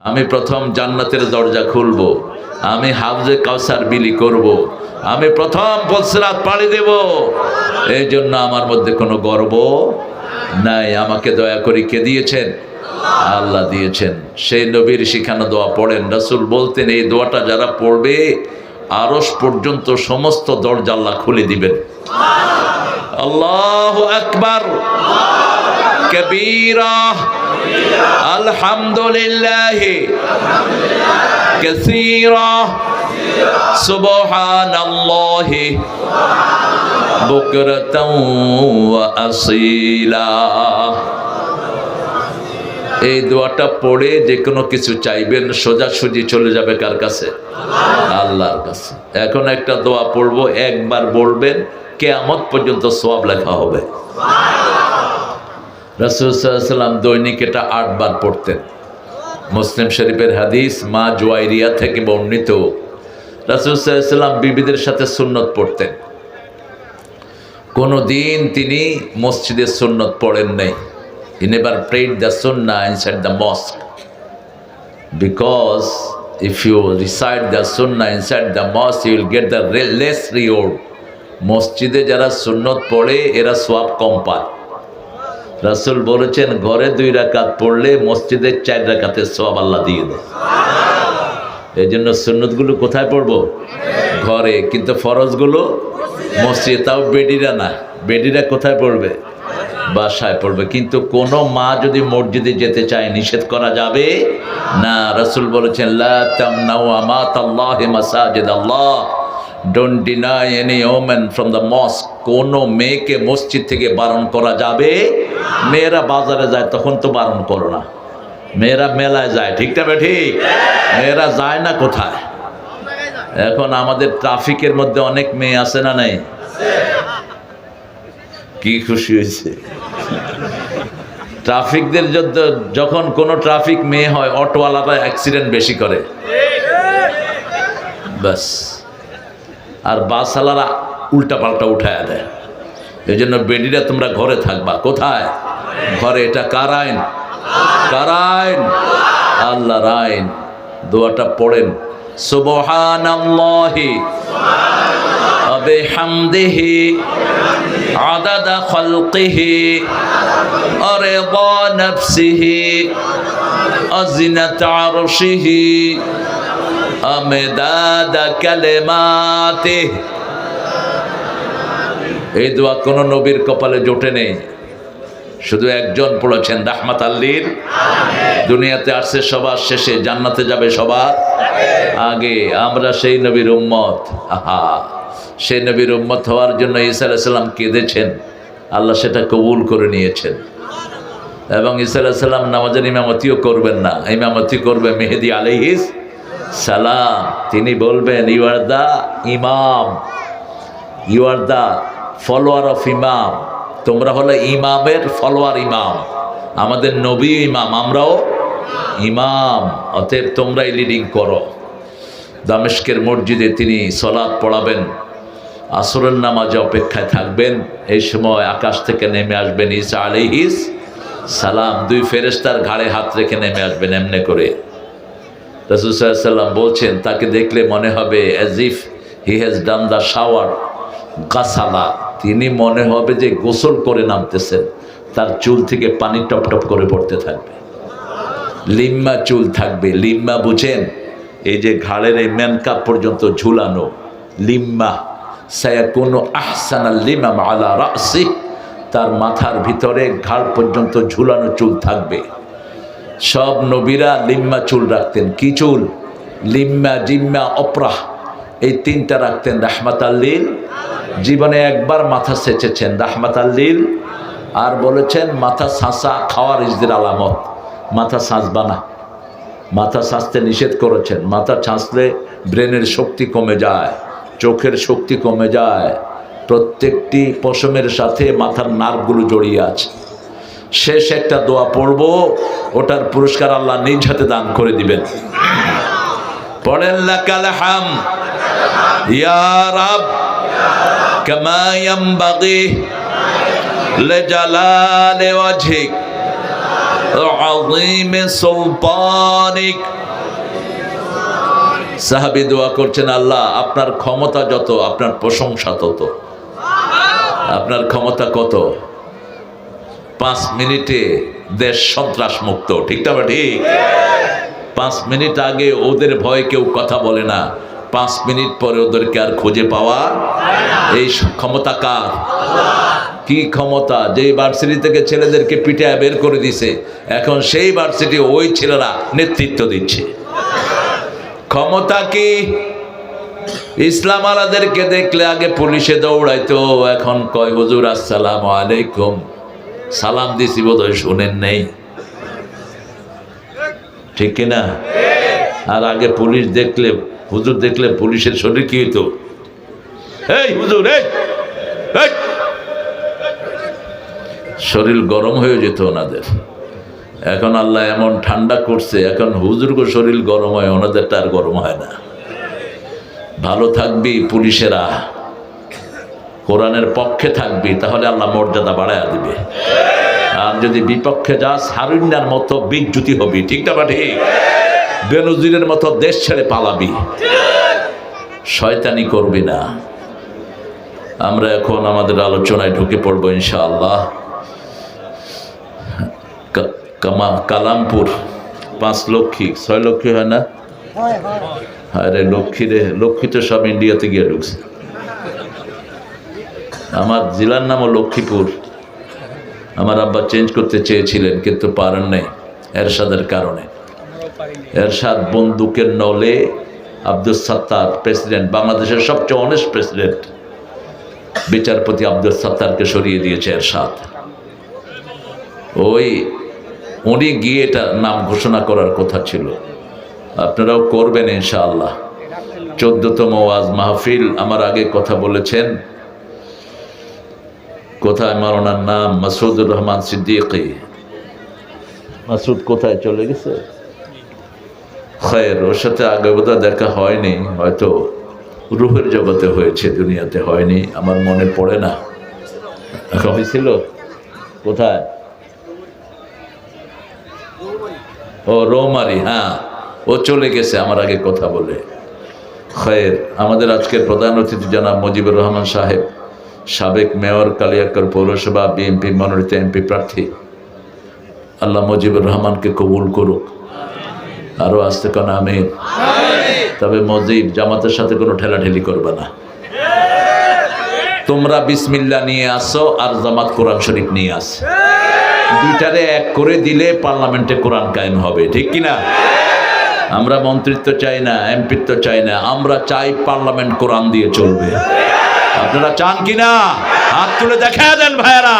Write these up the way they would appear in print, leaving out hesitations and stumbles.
আমি প্রথম জান্নাতের দরজা খুলব, আমি হাউজে কাউসার বিলি করব, আমি প্রথম পুলসিরাত পাড়ি দেব। এই জন্য আমার মধ্যে কোনো গর্ব নাই। আমাকে দয়া করে কে দিয়েছেন? আল্লাহ দিয়েছেন। সেই নবীর শিখানো দোয়া পড়েন। রাসূল বলতেন এই দোয়াটা যারা পড়বে আরশ পর্যন্ত সমস্ত দরজা আল্লাহ খুলে দিবেন। আল্লাহু আকবার কবীরা আলহামদুলিল্লাহি কাসীরা সুবহানাল্লাহি বুকরাতাও ওয়া আসীলা। এই দোয়াটা পড়ে যে কোনো কিছু চাইবেন সোজাসুজি চলে যাবে কার কাছে? আল্লাহর কাছে। এখন একটা দোয়া পড়বো, একবার বলবেন, কিয়ামত পর্যন্ত সওয়াব লেখা হবে। রাসূল সাল্লাল্লাহু আলাইহি ওয়াসাল্লাম দৈনিক এটা 8 বার পড়তেন। মুসলিম শরীফের হাদিস, মা জুয়াইরিয়া থেকে বর্ণিত। রাসূল সাল্লাল্লাহু আলাইহি ওয়াসাল্লাম বিবিদের সাথে সুন্নত পড়তেন। কোনো দিন তিনি মসজিদে সুন্নত পড়েন নাই। He never prayed the sunnah inside the mosque, because if you recite the sunnah inside the mosque you will get the less reward. মসজিদে যারা সুন্নত পড়ে এরা সওয়াব কম পায়। রাসূল বলেছেন ঘরে 2 রাকাত পড়লে মসজিদে 4 রাকাতের সওয়াব আল্লাহ দিয়ে দেয়। এই জন্য সুন্নতগুলো কোথায় পড়বো? ঘরে। কিন্তু ফরজগুলো মসজিদে। তাও বেডিরা না, বেডিরা কোথায় পড়বে? বাসায় পড়বে। কিন্তু কোন মা যদি মসজিদে যেতে চায় নিষেধ করা যাবে না। রাসূল বলেছেন লা তামনাউ আমাতাল্লাহি মাসাজিদাল্লাহ, don't deny any woman from the mosque. কোন মেয়েকে মসজিদ থেকে বারণ করা যাবে? মেয়েরা বাজারে যায় তখন তো বারণ করো না। মেয়েরা মেলায় যায়, ঠিক না ঠিক? মেয়েরা যায় না কোথায়? এখন আমাদের ট্রাফিকের মধ্যে অনেক মেয়ে আছে না নাই? কি খুশি হয়েছে ট্রাফিকদের। যখন কোন ট্রাফিক মেয়ে হয় অটোওয়ালারা অ্যাক্সিডেন্ট বেশি করে, ব্যাস। আর বাসওয়ালারা উল্টা পাল্টা উঠায় দেয়। এই জন্য বেডিরা তোমরা ঘরে থাকবা। কোথায়? ঘরে। এটা কার আইন? কার আইন? আল্লাহর আইন। দোয়াটা পড়েন, সুবহানাল্লাহি ওয়া বিহামদিহি আদাদা খালকিহি ওয়া রিদা নাফসিহি ওয়া জিনাতা আরশিহি ওয়া মিদাদা কালিমাতিহি। এই দোয়া কোন নবীর কপালে জোটে নেই, শুধু একজন পড়েছেন, রাহমাতাল লিল আলামিন। দুনিয়াতে আসছে সবার শেষে, জান্নাতে যাবে সবার আগে। আমরা সেই নবীর উম্মত। আহা, সেই নবীর উম্মত হওয়ার জন্য ঈসা আলাইহিস সালাম কেঁদেছেন, আল্লাহ সেটা কবুল করে নিয়েছেন। এবং ঈসা আলাইহিস সালাম নামাজের ইমামতিও করবেন না, ইমামতি করবে মেহেদী আলাইহিস সালাম। তিনি বলবেন you are the imam, you are the follower of imam. তোমরা হলে ইমামের ফলোয়ার। ইমাম আমাদের নবী ইমাম, আমরাও ইমাম। অতএব তোমরাই লিডিং করো। দামেস্কের মসজিদে তিনি সালাত পড়াবেন, আসরের নামাজে অপেক্ষায় থাকবেন। এই সময় আকাশ থেকে নেমে আসবেন ঈসা আলাইহিস সালাম। 2 ফেরেশতার ঘাড়ে হাত রেখে নেমে আসবেন এমনি করে। রাসূল সাল্লাল্লাহু আলাইহি ওয়াসাল্লাম বলছেন তাকে দেখলে মনে হবে as if he has done the shower গাসালা। তিনি মনে হবে যে গোসল করে নামতেছেন। তার চুল থেকে পানি টপ টপ করে পড়তে থাকবে। লিম্মা চুল থাকবে। লিম্মা বুঝেন? এই যে ঘাড়ের এই ম্যানকাপ পর্যন্ত ঝুলানো লিম্মা। সায়াকুনু আহসানাল লিমাম আলা রাসি। তার মাথার ভিতরে ঘাড় পর্যন্ত ঝুলানো চুল থাকবে। সব নবীরা লিম্মা চুল রাখতেন। কি চুল? লিম্মা, জিম্মা, অপরাহ, এই 3টা রাখতেন। রাহমাতাল লিল, জীবনে একবার মাথা সেচেছেন, রাহমাতাল লিল। আর বলেছেন মাথা ছাঁচা খাওয়ারিজদের আলামত। মাথা ছাঁচবা না, মাথা ছাঁচতে নিষেধ করেছেন। মাথা ছাঁচলে ব্রেনের শক্তি কমে যায়, চোখের শক্তি কমে যায়। প্রত্যেকটি পশমের সাথে মাথার নার্ভগুলো জড়িয়ে আছে। শেষ একটা দোয়া পড়ব, ওটার পুরস্কার আল্লাহ নিজ হাতে দান করে দিবেন। পড়েন লাকাল হামদ ইয়া রাব কামা ইয়ানবাগি লিজালালি ওয়াজহিক عظيم سلطانك সাহাবী দোয়া করছেন, আল্লাহ আপনার ক্ষমতা যত আপনার প্রশংসা তত। আপনার ক্ষমতা কত? 5 মিনিটে দেশ সন্ত্রাস মুক্ত, ঠিক না? ঠিক। 5 মিনিট আগে ওদের ভয়ে কেউ কথা বলে না, 5 মিনিট পরে ওদেরকে আর খুঁজে পাওয়া। এই ক্ষমতা কার? কি ক্ষমতা? যে ভার্সিটি থেকে ছেলেদেরকে পিটায় বের করে দিছে, এখন সেই ভার্সিটি ওই ছেলেরা নেতৃত্ব দিচ্ছে। ক্ষমতা কি? ইসলাম আলাদেরকে দেখলে আগে পুলিশে দৌড়াইতো, এখন কয় হুজুর আসসালামু আলাইকুম, সালাম দিছি বোধহয় শুনেন নেই, ঠিক কিনা? আর আগে পুলিশ দেখলে, হুজুর দেখলে পুলিশের শরীর কি হইতো? এই হুজুর, এই শরীর গরম হয়ে যেত ওনাদের। এখন আল্লাহ এমন ঠান্ডা করছে, এখন হুজুরকে শরীর গরম হয়, ওনাদেরটা আর গরম হয় না। ভালো থাকবি পুলিশেরা, কোরআনের পক্ষে থাকবি, তাহলে আল্লাহ মর্যাদা বাড়ায়া দিবে। আর যদি বিপক্ষে যাস, হারুন্যার মতো বিচ্যুতি হবি, ঠিক না? ঠিক। বেনজিরের মতো দেশ ছেড়ে পালাবি, শয়তানি করবি না। আমরা এখন আমাদের আলোচনায় ঢুকে পড়বো ইনশাআল্লাহ। কালামপুর 5 লক্ষ্মী 6 লক্ষ্মী হয় না? আরে লক্ষ্মী রে, লক্ষ্মী তো সব ইন্ডিয়াতে গিয়ে ঢুকছে। আমার জেলার নামও লক্ষ্মীপুর। আমার আব্বা চেঞ্জ করতে চেয়েছিলেন কিন্তু পারেন নাই এরশাদের কারণে। এরশাদ বন্দুকের নলে আব্দুল সাত্তার প্রেসিডেন্ট, বাংলাদেশের সবচেয়ে অনেস্ট প্রেসিডেন্ট, বিচারপতি আব্দুল সাত্তারকে সরিয়ে দিয়েছে এরশাদ। ওই উনি গিয়ে এটা নাম ঘোষণা করার কথা ছিল, আপনারাও করবেন ইনশাআল্লাহ। 14তম ওয়াজ মাহফিল। আমার আগে কথা বলেছেন, কোথায় আমার ওনার নাম? মাসুদুর রহমান সিদ্দিকী। মাসুদ কোথায় চলে গেছে? খৈর, ওর সাথে আগে বোধহয় দেখা হয়নি, হয়তো রুহের জগতে হয়েছে, দুনিয়াতে হয়নি, আমার মনে পড়ে না। হয়েছিল কোথায়? ও রৌমারি, হ্যাঁ, ও চলে গেছে আমার আগে কথা বলে। খৈর, আমাদের আজকের প্রধান অতিথি জনাব মুজিবুর রহমান সাহেব, সাবেক মেয়র, কালিয়াকৈর পৌরসভা বিএনপি মনোনীত এমপি প্রার্থী। আল্লাহ মুজিবুর রহমানকে কবুল করুক। আরো আসতে কান আমিন। তবে মুজিব, জামাতের সাথে কোনো ঠেলাঠেলি করবে না। তোমরা বিসমিল্লাহ নিয়ে আসো আর জামাত কোরআন শরীফ নিয়ে আসে, দুইটারে এক করে দিলে পার্লামেন্টে কোরআন কায়েম হবে, ঠিক কিনা? আমরা মন্ত্রিত্ব চাই না, এমপিত্ব চাই না, আমরা চাই পার্লামেন্ট কোরআন দিয়ে চলবে। আপনারা চান কিনা? হাত তুলে দেখা দেন ভাইরা।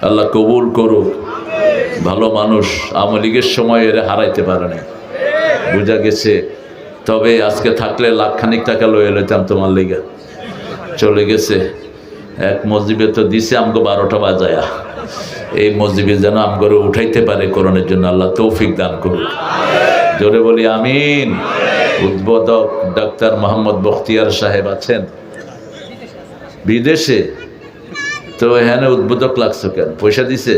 আল্লাহ কবুল করুক। ভালো মানুষ, আওয়ামী লীগের সময় এর হারাইতে পারে না, বুঝা গেছে। তবে আজকে থাকলে লাখখানিক টাকা লয়ে লইতাম তোমার লেগে। চলে গেছে। এক মসজিদে তো দিছে আমগো 12টা বাজায়া, এই মসজিদে যেন আমগরে উঠাইতে পারে কোরআনের জন্য আল্লাহ তৌফিক দান করুক। জোরে বলি আমিন। উদ্বোধক ডাক্তার মোহাম্মদ বখতিয়ার সাহেব আছেন বিদেশে, তো এখানে উদ্বোধক লাগছো কেন? পয়সা দিছে?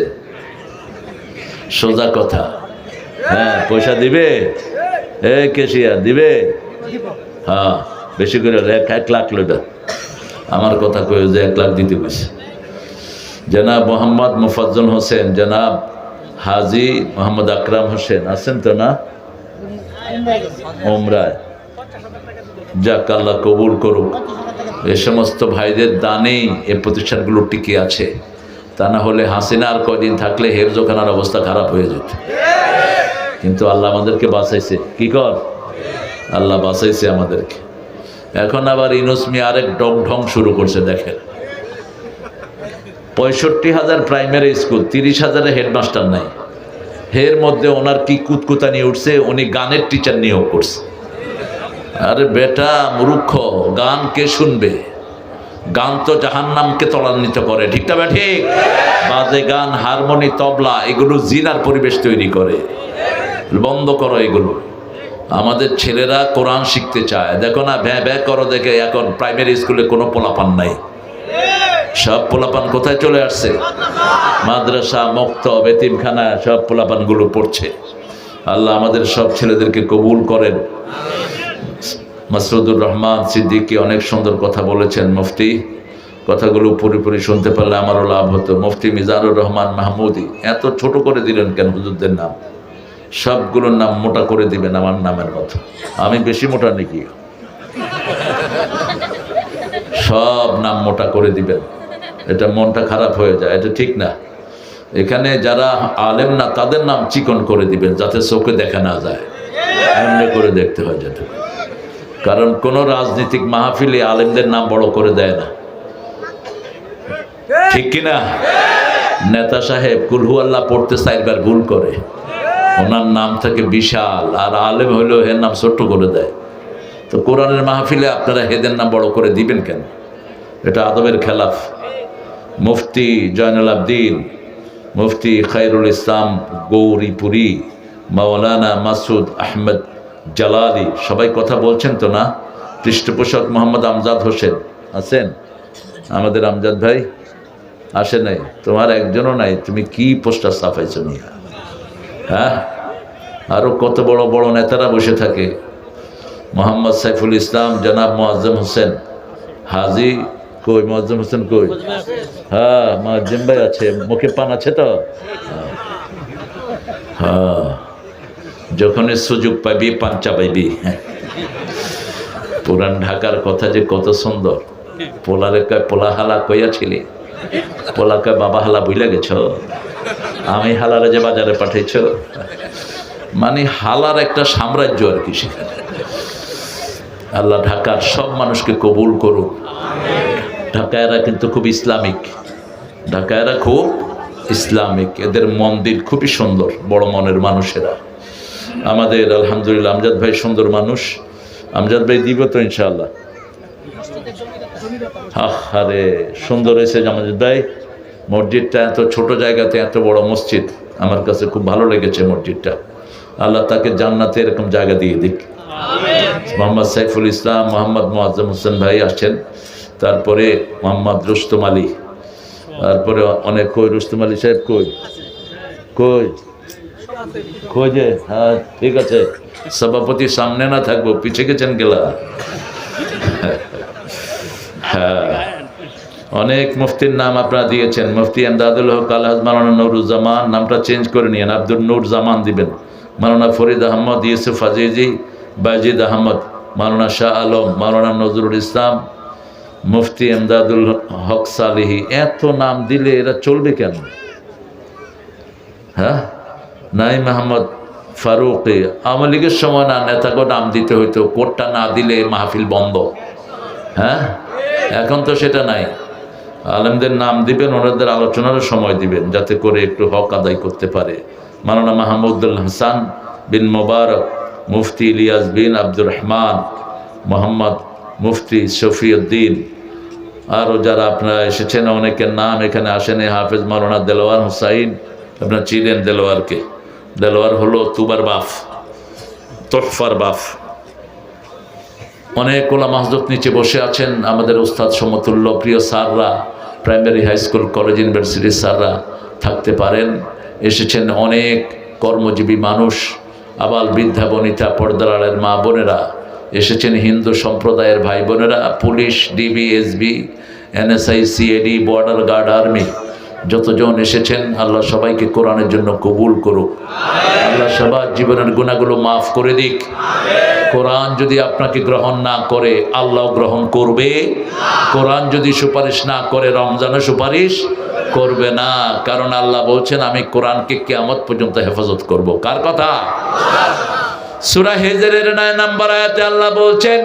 সোজা কথা, হ্যাঁ পয়সা দিবে। কেশিয়া দিবে? হ্যাঁ, বেশি করে 1 লাখ লোটা। আমার কথা কয়ে যে 1 লাখ দিতে গেছে। জনাব মোহাম্মদ মুফাজ্জল হোসেন, জনাব হাজি মোহাম্মদ আকরাম হোসেন আছেন তো না? ওমরায়। যাক, আল্লাহ কবুল করুক। এ সমস্ত ভাইদের দানেই এ প্রতিষ্ঠানগুলো টিকে আছে, তা না হলে হাসিনা আর কয়দিন থাকলে হেফজোখানার অবস্থা খারাপ হয়ে যেত। কিন্তু আল্লাহ আমাদেরকে বাঁচাইছে। কি কর? আল্লাহ বাঁচাইছে আমাদেরকে। এখন আবার ইউনূস মিয়া আরেক ঢং শুরু করছে। দেখেন, 65,000 প্রাইমারি স্কুল, 30,000 হেডমাস্টার নাই। এর মধ্যে ওনার কি কুতকুতানি উঠছে, উনি গানের টিচার নিয়োগ করছে। আরে বেটা মূর্খ, গান কে শুনবে? গান তো জাহান্নামকে ত্বরান্বিত করে, ঠিক না? ঠিক। বাজে গান, হারমোনি, তবলা, এগুলো জিনার পরিবেশ তৈরি করে। বন্ধ করো এগুলো। আমাদের ছেলেরা কোরআন শিখতে চায়। দেখো না, ভ্যা ভ্যা করো দেখে এখন প্রাইমারি স্কুলে কোনো পোলাপান নাই। সব পোলাপান কোথায় চলে আসছে? মাদ্রাসা, মক্তব, এতিমখানা, সব পোলাপানগুলো পড়ছে। আল্লাহ আমাদের সব ছেলেদেরকে কবুল করেন। মাসুদুর রহমান সিদ্দিকী অনেক সুন্দর কথা বলেছেন মুফতি, কথাগুলো পুরোপুরি শুনতে পারলে আমারও লাভ হতো। মুফতি মিজানুর রহমান মাহমুদি, এত ছোট করে দিলেন কেন হুজুরদের নাম? সবগুলোর নাম মোটা করে দিবেন আমার নামের মতো। আমি বেশি মোটা নাকি? সব নাম মোটা করে দিবেন, এটা মনটা খারাপ হয়ে যায়, এটা ঠিক না। এখানে যারা আলেম না তাদের নাম চিকন করে দিবেন, যাতে চোখে দেখা না যায়, এমনি করে দেখতে হয় যেটা। কারণ কোন রাজনৈতিক মাহফিলে আলেমদের নাম বড় করে দেয় না, ঠিক কিনা? নেতা সাহেব কুলহু আল্লাহ পড়তে 4 বার ভুল করে, ওনার নাম থাকে বিশাল, আর আলেম হইলেও এর নাম ছোট্ট করে দেয়। তো কোরআনের মাহফিলে আপনারা হেদের নাম বড় করে দিবেন কেন? এটা আদবের খেলাফ। মুফতি জয়নুল আবদিন, মুফতি খায়রুল ইসলাম গৌরীপুরী, মাওলানা মাসুদ আহমেদ জালালি, সবাই কথা বলছেন তো না? পৃষ্ঠপোষক মোহাম্মদ আমজাদ হোসেন আছেন? আমাদের আমজাদ ভাই আসে নাই? তোমার একজনও নাই, তুমি কি পোস্টার ছাপাইছো নিয়ে? হ্যাঁ, আরো কত বড় বড় নেতারা বসে থাকে। মোহাম্মদ সাইফুল ইসলাম, জনাব মুআজ্জম হোসেন হাজি, কই মুআজ্জম হোসেন কই? হ্যাঁ, মুআজ্জম ভাই আছে, মুখে পান আছে তো? হ্যাঁ, যখনই সুযোগ পাইবি পান চাপাইবি। পুরান ঢাকার কথা যে কত সুন্দর। পোলারে কয় পোলা হালা কইয়াছিলি, পোলা কয় বাবা হালা বুইলা গেছ, আমি হালারে যে বাজারে পাঠাইছ। মানে হালার একটা সাম্রাজ্য আর কি সেখানে। আল্লাহ ঢাকার সব মানুষকে কবুল করুক। ঢাকায়রা কিন্তু খুব ইসলামিক, ঢাকায়রা খুব ইসলামিক, এদের মন্দির খুবই সুন্দর, বড় মনের মানুষেরা। আমাদের আলহামদুলিল্লাহ আমজাদ ভাই সুন্দর মানুষ। আমজাদ ভাই দিব তো ইনশাআল্লাহ? আরে সুন্দর হয়েছে আমজাদ ভাই, মসজিদটা এত ছোট জায়গাতে এত বড় মসজিদ, আমার কাছে খুব ভালো লেগেছে মসজিদটা। আল্লাহ তাকে জান্নাতে এরকম জায়গা দিয়ে দিক। মোহাম্মদ সাইফুল ইসলাম, মোহাম্মদ মুআজ্জম হোসেন ভাই আসছেন, তারপরে মোহাম্মদ রুস্তম আলী, তারপরে অনেক কই রুস্তম আলী সাহেব কই কই কই যে? হ্যাঁ ঠিক আছে, সভাপতি সামনে না থাকবো, পিছে গেছেন গেলা। হ্যাঁ, অনেক মুফতির নাম আপনারা দিয়েছেন। মুফতি এমদাদুল হক আলহাজ মাওলানা নুরুজ্জামান, নামটা চেঞ্জ করে নিয়েন, আব্দুল নূর জামান দিবেন। মাওলানা ফরিদ আহমদ, ইউসুফ আজিজি, বাজিদ আহমদ, মাওলানা শাহ আলম, মাওলানা নজরুল ইসলাম, মুফতি এমদাদুল হক সালিহি। এত নাম দিলে এরা চলবে কেন? হ্যাঁ, নাইম আহমদ ফারুকি, আওয়ামী লীগের সময় না নেতাকে নাম দিতে হইতো, কোটটা না দিলে মাহফিল বন্ধ। হ্যাঁ, এখন তো সেটা নাই। আলেমদের নাম দিবেন, ওনাদের আলোচনারও সময় দিবেন, যাতে করে একটু হক আদায় করতে পারে। মাওলানা মাহমুদুল হাসান বিন মোবারক, মুফতি ইলিয়াস বিন আব্দুর রহমান, মোহাম্মদ মুফতি শফিউদ্দিন, আরও যারা আপনারা এসেছেন অনেকের নাম এখানে আসেন। হাফেজ মাওলানা দেলোয়ার হুসাইন, আপনারা চিনেন দেলোয়ারকে? দেলোয়ার হলো তুবার বাফ, তোহফার বাফ। অনেক ওলামা হযরত নিচে বসে আছেন, আমাদের উস্তাদ সমতুল্য প্রিয় স্যাররা, প্রাইমারি হাই স্কুল কলেজ ইউনিভার্সিটির স্যাররা থাকতে পারেন। এসেছেন অনেক কর্মজীবী মানুষ, আবাল বৃদ্ধা বনিতা, পর্দার আড়ের মা বোনেরা এসেছেন, হিন্দু সম্প্রদায়ের ভাই বোনেরা, police, DB, SB, NSI, CAD, border guard, army, যতজন এসেছেন, আল্লাহ সবাইকে কোরআনের জন্য কবুল করুক। আল্লাহ সবার জীবনের গুনাহগুলো মাফ করে দিক। কোরআন যদি আপনাকে গ্রহণ না করে, আল্লাহ গ্রহণ করবে? কোরআন যদি সুপারিশ না করে, রমজানে সুপারিশ করবে না। কারণ আল্লাহ বলছেন আমি কোরআনকে কিয়ামত পর্যন্ত হেফাজত করব। কার কথা? সূরা হিজরের 9 নম্বর আয়াতে আল্লাহ বলছেন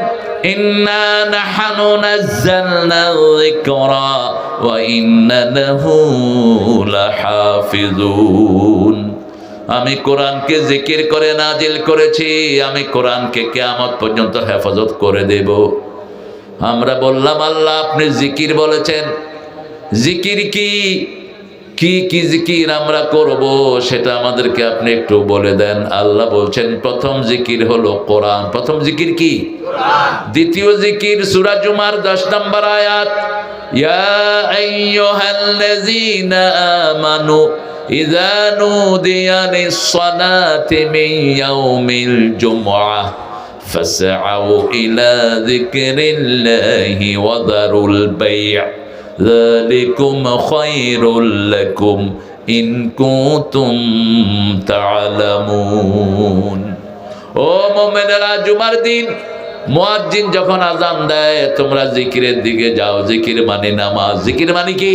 ইন্না নাহনু নাযালনা যিকরা ওয়া ইন্না লাহু লাহাফিজুন। আমি কোরআনকে জিকির করে নাজিল করেছি, আমি কোরআনকে কিয়ামত পর্যন্ত হেফাজত করে দেব। আমরা বললাম আল্লাহ আপনি জিকির বলেছেন, জিকির কি কি কি জিকির আমরা করব সেটা আমাদেরকে আপনি একটু বলে দেন। আল্লাহ বলছেন প্রথম জিকির হলো কোরআন। প্রথম জিকির কি? দ্বিতীয় জিকির সূরা জুমার 10 নম্বর আয়াত, ইয়া আইয়ুহাল্লাযীনা আমানু ইযা নুদিয়া লিস-সালাতি মিন ইয়াউমিল জুমআহ ফাসআউ ইলা যিকরিল্লাহি ওয়া যারুল বাই', যালিকুম খায়রুল লাকুম ইন কুনতুম তা'লামুন। ও মুমিনেরা, জুমার দিন মুয়াজ্জিন যখন আযান দেয় তোমরা জিকিরের দিকে যাও। জিকির মানে নামাজ। জিকির মানে কি?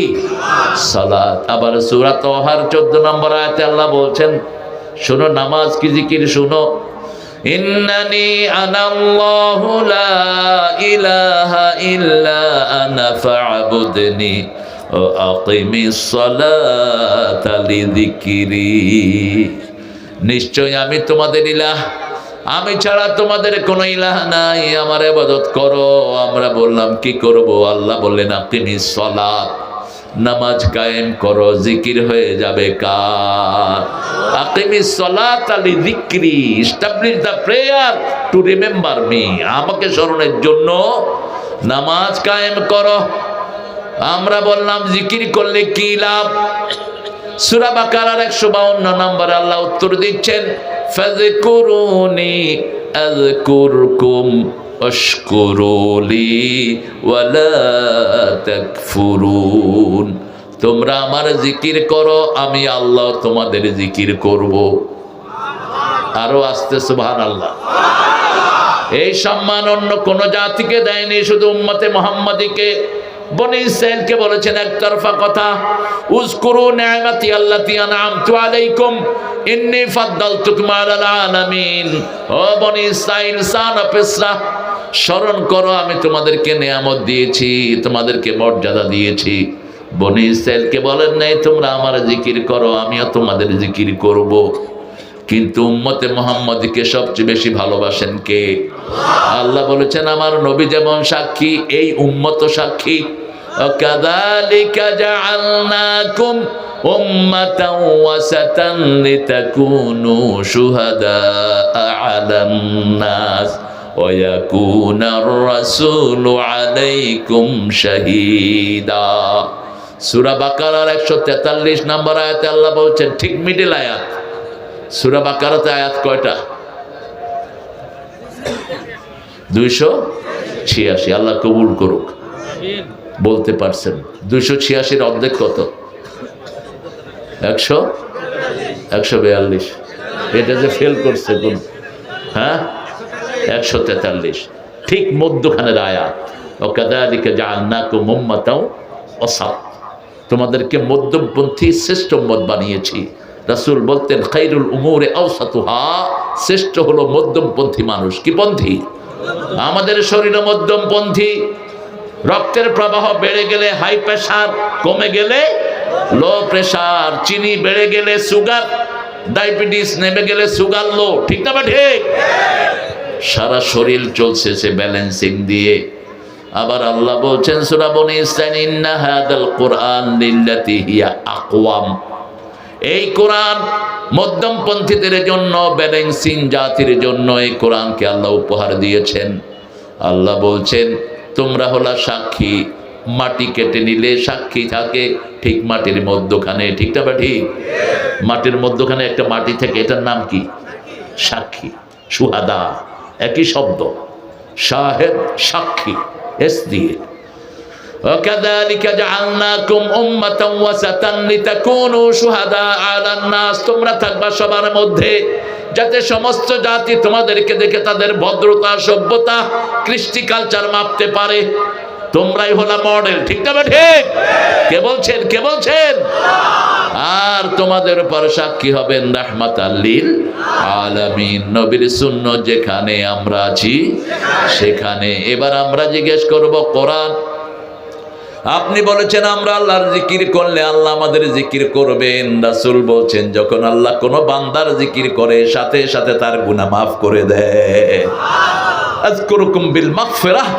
সালাত। আবার সূরা তাহার 14 নম্বর আয়াতে আল্লাহ বলছেন, শোনো নামাজ কি জিকির শোনো। ইন্নানি আনাল্লাহু লা ইলাহা ইল্লা আনা ফা'বুদনি ওয়া আকিমিস সালাতা লিযিকরি। নিশ্চয় আমি তোমাদের ইলাহ, আমি ছাড়া তোমাদের কোনো ইলাহ নাই, আমার ইবাদত করো। আমরা বললাম কি করব? আল্লাহ বললেন আকিমিস সালাত, নামাজ কায়েম করো। জিকির হয়ে যাবে কার? আকিমিস সালাতা লিযিকরি, establish the prayer to remember me, আমাকে স্মরণের জন্য নামাজ কায়েম করো। আমরা বললাম জিকির করলে কি লাভ? সূরা বাকারার 152 নম্বরে আল্লাহ উত্তর দিচ্ছেন, ফাযকুরুনি আযকুরকুম ওয়াশকুরুলি ওয়ালা তাকফুরুন। তোমরা আমার জিকির করো, আমি আল্লাহ তোমাদের জিকির করব। আরো আস্তে সুবহানাল্লাহ। এই সম্মান অন্য কোন জাতিকে দেয়নি, শুধু উম্মতে মুহাম্মাদীকে, বনি ইসরাইলকে বলেছেন একতরফা কথা, উযকুরু নি'মাতি আল্লাতী আন'আমতু আলাইকুম ইন্নী ফাদ্দালতুকুম আলাল আলামিন। ও বনি ইসরাইল, সান অফ ইসরাহ, স্মরণ করো আমি তোমাদেরকে নিয়ামত দিয়েছি, তোমাদেরকে মর্যাদা দিয়েছি। বনি ইসরাইলকে বলেন নাই তোমরা আমার জিকির করো, আমিও তোমাদের জিকির করব। কিন্তু উম্মতে মুহাম্মাদীকে সবচেয়ে বেশি ভালোবাসেন কে? আল্লাহ বলেছেন আমার নবী যেমন সাক্ষী, এই উম্মত সাক্ষী। কাযালিকা জাআলনাকুম উম্মাতান ওয়াসাতান লিতাকুনু শুহাদা আলান নাস ওয়া ইয়াকুনার রাসূলু আলাইকুম শাহীদা। সূরা বাকারার 143 নম্বর আয়াতে আল্লাহ বলছেন, ঠিক মিডল আয়াত। সূরা বাকারাতে আয়াত কয়টা? 286। আল্লাহ কবুল করুক। বলতে পারছেন 286 অর্ধেক কত? 142। এটা যে ফেল করছে কোন? হ্যাঁ, 143, ঠিক মধ্যখানের আয়াত। ওয়াকাযালিকা জাআলনাকুম উম্মাতাও ওয়াসাত, তোমাদেরকে মধ্যমপন্থী শ্রেষ্ঠ উম্মত বানিয়েছি। রাসূল বলতেন খায়রুল উমুরি আওসাতুহা, শ্রেষ্ঠ হলো মধ্যমপন্থী মানুষ। কি পন্থী? আমাদের শরীরে মধ্যমপন্থী। রক্তের প্রবাহ বেড়ে গেলে হাই প্রেসার, কমে গেলে লো প্রেসার, চিনি বেড়ে গেলে সুগার, ডায়াবেটিস নেমে গেলে সুগার লো, ঠিক না? ঠিক। সারা শরীর চলছে সে ব্যালেন্সিং দিয়ে। আবার আল্লাহ বলছেন সূরা বনী ইসরাঈল, ইন্না হাদাল কুরআন লিল্লাতি হিয়া আকওয়াম, এই কোরআন মধ্যমপন্থীদের জন্য, ব্যালেন্সিং জাতির জন্য এই কোরআনকে আল্লাহ উপহার দিয়েছেন। আল্লাহ বলছেন তোমরা হলা সাক্ষী, মাটি কেটে নিলে সাক্ষী থাকে ঠিক মাটির মধ্যখানে, ঠিক না? ঠিক। মাটির মধ্যখানে একটা মাটি থেকে, এটার নাম কি? সাক্ষী। শুহাদা একই শব্দ, শাহেদ সাক্ষী, এস দিয়ে। ওয়াকাযালিকা জাআলনাকুম উম্মাতান ওয়াসাতান লিতাকুনু শুহাদা আলান নাস, তোমরা থাকবা সবার মধ্যে, যাতে সমস্ত জাতি তোমাদেরকে দেখে তাদের ভদ্রতা, সভ্যতা, কৃষ্টি, কালচার মাপতে পারে। তোমরাই হলা মডেল, ঠিক না? ঠিক। কে বলছেন? কে বলছেন? আর তোমাদের উপর সাক্ষী হবেন রাহমাতাল লিল আলামিন, নবীর সুন্নাত যেখানে আমরা আছি সেখানে। এবার আমরা জিজ্ঞেস করব, কোরআন আপনি বলেছেন আমরা আল্লাহর জিকির করলে আল্লাহ আমাদের জিকির করবেন। রাসূল বলছেন যখন আল্লাহ কোনো বান্দার জিকির করে সাথে সাথে তার গুনাহ মাফ করে দেয়। আযকুরুকুম বিল মাগফিরাহ,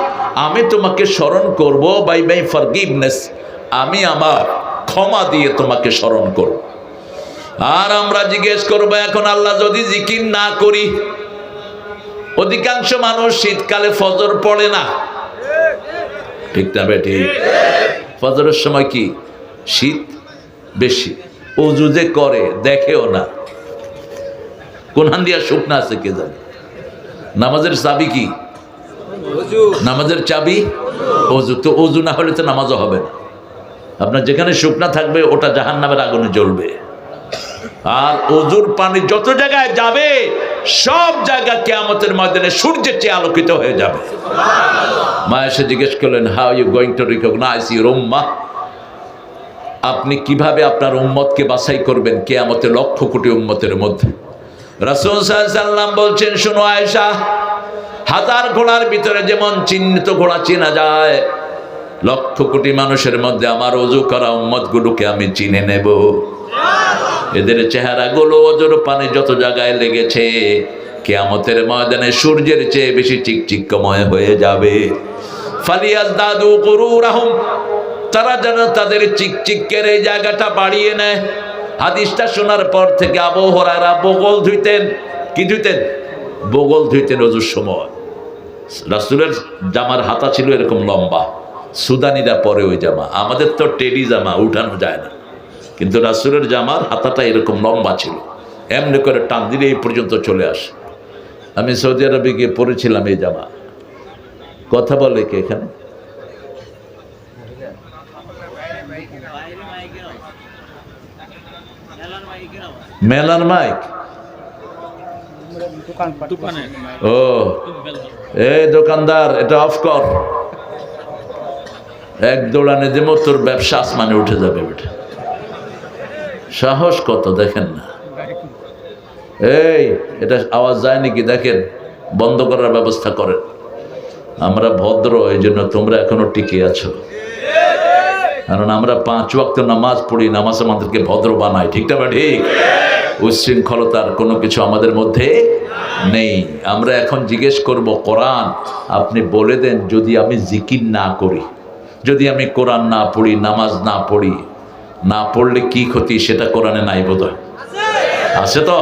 আমি তোমাকে স্মরণ করব বাই বাই ফরগিভনেস, আমি আমার ক্ষমা দিয়ে তোমাকে স্মরণ করব। আর আমরা জিজ্ঞেস করব এখন আল্লাহ যদি জিকির না করি, অধিকাংশ মানুষ শীতকালে ফজর পড়ে না, ঠিক না? ঠিক। ফজরের সময় কি শীত বেশি, অজু যে করে দেখেও না, কোনখান দিয়া শুকনা আছে কে জানে। নামাজের চাবি কি? নামাজের চাবি অজু। তো অজু না হলে তো নামাজও হবে না। আপনার যেখানে শুকনা থাকবে ওটা জাহান্নামের আগুনে জ্বলবে। আর অজুর পানি যত জায়গায় যাবে সব জায়গা কিয়ামতের ময়দানে সূর্যের চেয়ে আলোকিত হয়ে যাবে। মা এসে জিজ্ঞেস করলেন, how you going to recognise your উম্মাহ? আপনি কিভাবে আপনার উম্মতকে বাছাই করবেন কিয়ামতে লক্ষ কোটি উম্মতের মধ্যে? রাসূল সাল্লাল্লাহু আলাইহি ওয়াসাল্লাম বলছেন, শোনো আয়েশা, হাজার ঘোড়ার ভিতরে যেমন চিহ্নিত ঘোড়া চেনা যায়, লক্ষ কোটি মানুষের মধ্যে আমার ওযু করা উম্মতগুলোকে আমি চিনে নেব। এদের চেহারাগুলো ওজুর পানি যত জায়গায় লেগেছে কিয়ামতের ময়দানে সূর্যের চেয়ে বেশি চিকচিকময় হয়ে যাবে। ফালিয়াজদাদু গুরুরাহুম, তারা যেন তাদের চিকচিকের এই জায়গাটা বাড়িয়ে নেয়। হাদিসটা শোনার পর থেকে আবু হুরায়রা বগল ধুইতেন। কি ধুইতেন? বগল ধুইতেন ওজুর সময়। রাসূলের জামার হাতা ছিল এরকম লম্বা, সুদানিরা পরে ওই জামা, আমাদের তো টেডি জামা উঠানো যায় না, কিন্তু রাসূলের জামার হাতাটা এরকম লম্বা ছিল, এমনি করে টান দিলে এই পর্যন্ত চলে আসে। আমি সৌদি আরবে গিয়ে পরেছিলাম এই জামা। কথা বলে কে এখানে? মেলার মাইক? ও এই দোকানদার, এটা অফ কর। এক দৌড়ানে দেবো, তোর ব্যবসা আসমানে উঠে যাবে। বেটা সাহস কত দেখেন না। এই এটা আওয়াজ যায় নাকি দেখেন, বন্ধ করার ব্যবস্থা করেন। আমরা ভদ্র, এই জন্য তোমরা এখনো টিকে আছো, কারণ আমরা 5 ওয়াক্ত নামাজ পড়ি, নামাজ আমাদেরকে ভদ্র বানায়। ঠিক না বা ঠিক? উচ্ছৃঙ্খলতার কোনো কিছু আমাদের মধ্যে নেই। আমরা এখন জিজ্ঞেস করব, কোরআন আপনি বলে দেন, যদি আমি জিকির না করি, যদি আমি কোরআন না পড়ি, নামাজ না পড়ি, না পড়লে কি ক্ষতি? সেটা কোরআনে নাই বোধহয়, আছে তো?